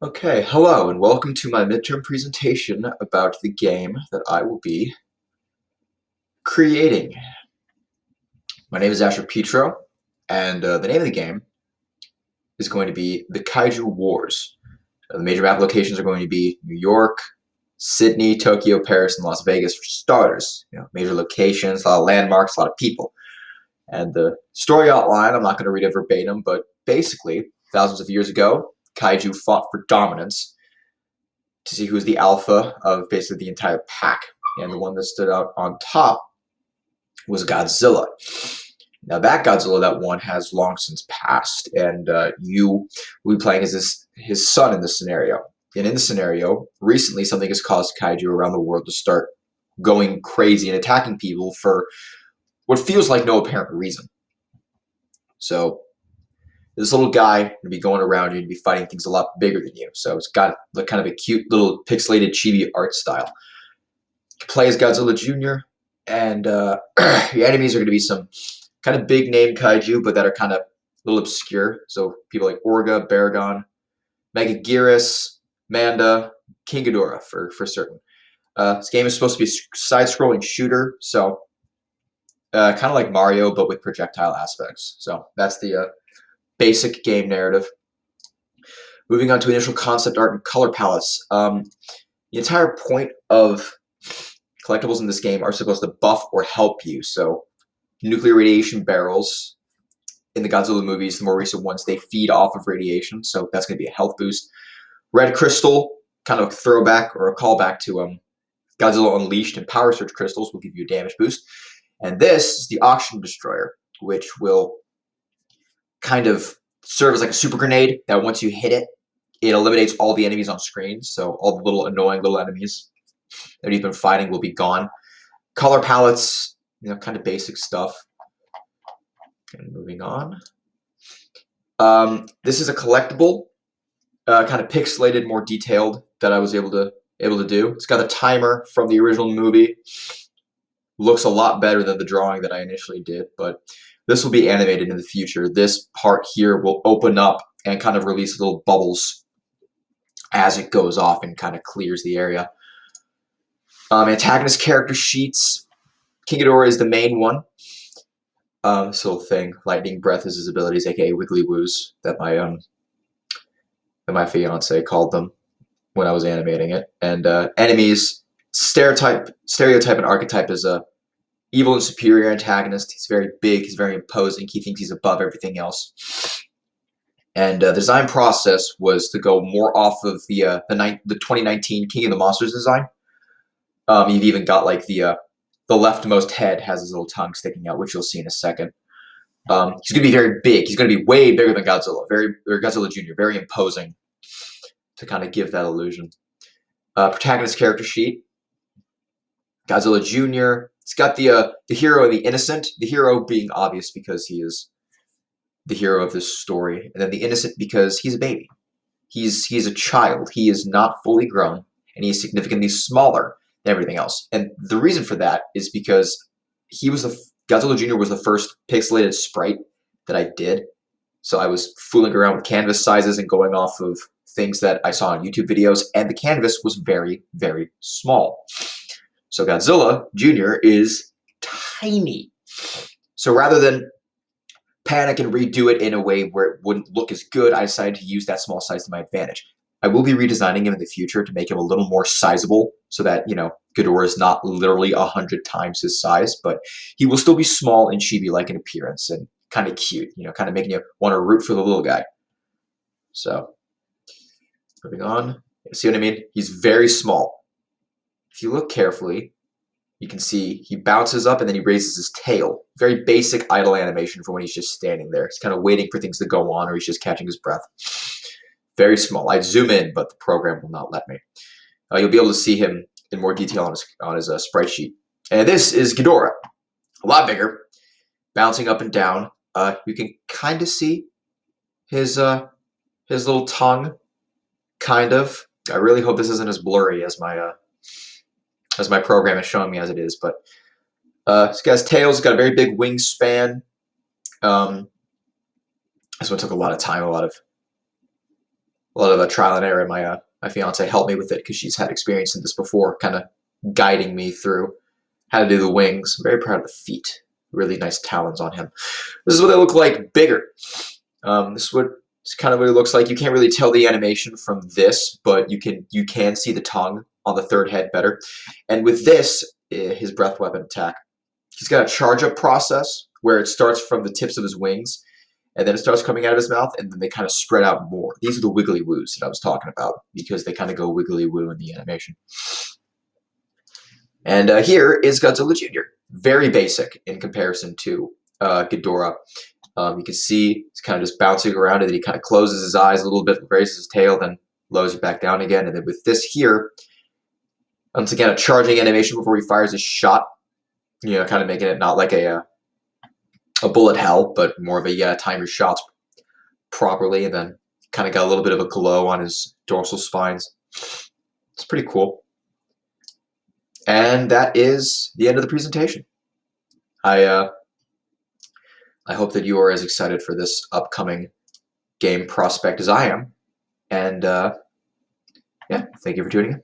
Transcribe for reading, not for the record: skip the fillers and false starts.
Okay, hello and welcome to my midterm presentation about the game that I will be creating. My name is Petro, and the name of the game is going to be the Kaiju Wars. The major map locations are going to be New York, Sydney, Tokyo, Paris, and Las Vegas for starters. Major locations, a lot of landmarks, a lot of people. And the story outline, I'm not going to read it verbatim, but basically, thousands of years ago, Kaiju fought for dominance to see who's the alpha of basically the entire pack. And the one that stood out on top was Godzilla. Now that Godzilla that won has long since passed, and you will be playing as his son in this scenario. And in the scenario, recently something has caused kaiju around the world to start going crazy and attacking people for what feels like no apparent reason. So this little guy going to be going around you and be fighting things a lot bigger than you. So it's got like kind of a cute little pixelated chibi art style. You can play as Godzilla Jr. and your enemies are going to be some kind of big name kaiju, but that are kind of a little obscure. So people like Orga, Baragon, Megaguirus, Manda, King Ghidorah for certain. This game is supposed to be a side-scrolling shooter, so kind of like Mario, but with projectile aspects. So that's the basic game narrative. Moving on to initial concept art and color palettes. The entire point of collectibles in this game are supposed to buff or help you. So nuclear radiation barrels in the Godzilla movies, the more recent ones, they feed off of radiation, so that's going to be a health boost. Red crystal, kind of a throwback or a callback to Godzilla Unleashed, and power surge crystals will give you a damage boost. And this is the oxygen destroyer, which will kind of serve as like a super grenade that once you hit it, it eliminates all the enemies on screen. So all the little annoying little enemies that you've been fighting will be gone. Color palettes, kind of basic stuff. And moving on. This is a collectible, kind of pixelated, more detailed that I was able to do. It's got a timer from the original movie. Looks a lot better than the drawing that I initially did, but this will be animated in the future. This part here will open up and kind of release little bubbles as it goes off and kind of clears the area. Antagonist character sheets. King Ghidorah is the main one. This little thing, lightning breath is his abilities, aka wiggly woos, that my called them when I was animating it. And enemies, stereotype and archetype is a evil and superior antagonist. He's very big, he's very imposing, he thinks he's above everything else. And the design process was to go more off of the 2019 King of the Monsters design. You've even got like the leftmost head has his little tongue sticking out, which you'll see in a second. He's going to be very big. He's going to be way bigger than Godzilla, or Godzilla Jr., very imposing to kind of give that illusion. Protagonist character sheet. Godzilla Jr. It's got the hero and the innocent. The hero being obvious because he is the hero of this story, and then the innocent because he's a baby. He's a child. He is not fully grown, and he is significantly smaller than everything else. And the reason for that is because Godzilla Jr. was the first pixelated sprite that I did. So I was fooling around with canvas sizes and going off of things that I saw on YouTube videos, and the canvas was very, very small. So Godzilla Jr. is tiny. So rather than panic and redo it in a way where it wouldn't look as good, I decided to use that small size to my advantage. I will be redesigning him in the future to make him a little more sizable so that, Ghidorah is not literally 100 times his size, but he will still be small and chibi-like in appearance and kind of cute, kind of making you want to root for the little guy. So, moving on. See what I mean? He's very small. If you look carefully, you can see he bounces up and then he raises his tail. Very basic idle animation for when he's just standing there. He's kind of waiting for things to go on or he's just catching his breath. Very small. I'd zoom in, but the program will not let me. You'll be able to see him in more detail on his sprite sheet. And this is Ghidorah. A lot bigger. Bouncing up and down. You can kind of see his little tongue. Kind of. I really hope this isn't as blurry as my program is showing me as it is. But this guy's tail has got a very big wingspan. This one took a lot of time, a lot of a lot of trial and error. My fiance helped me with it because she's had experience in this before, kind of guiding me through how to do the wings. I'm very proud of the feet. Really nice talons on him. This is what they look like bigger. It's kind of what it looks like. You can't really tell the animation from this, but you can see the tongue on the third head better. And with this, his breath weapon attack, he's got a charge up process where it starts from the tips of his wings, and then it starts coming out of his mouth, and then they kind of spread out more. These are the wiggly woos that I was talking about because they kind of go wiggly woo in the animation. And here is Godzilla Jr. Very basic in comparison to Ghidorah. You can see he's kind of just bouncing around, and then he kind of closes his eyes a little bit, raises his tail, then lowers it back down again. And then with this here, once again, a charging animation before he fires his shot, kind of making it not like a bullet hell, but more of a time your shots properly, and then kind of got a little bit of a glow on his dorsal spines. It's pretty cool. And that is the end of the presentation. I hope that you are as excited for this upcoming game prospect as I am. And yeah, thank you for tuning in.